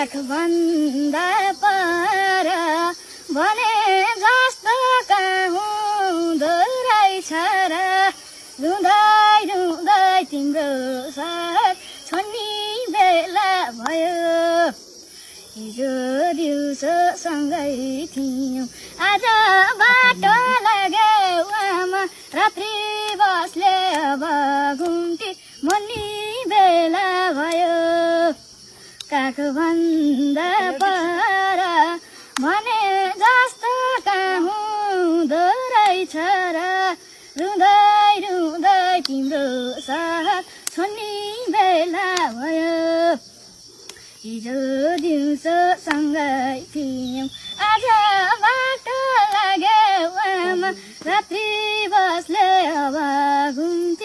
काखभन्दा पर भने जस्तो कहाँ हुँदो रहेछ र रुँदै रुँदै तिम्रो साथ छोड्ने बेला भयो हिजो दिउँसो सँगै थियौँ आज बाटो लाग्यो आमा रात्रि बसले अब घुम्ती मर्ने बेला भयो काखभन्दा पर भने जस्तो कहाँ हुँदो रहेछ र रुँदै रुँदै तिम्रो साथ छोड्ने बेला भयो हिजो दिउँसो सँगै थियौँ आज बाटो लाग्यो आमा रात्रि बसले अब घुम्ती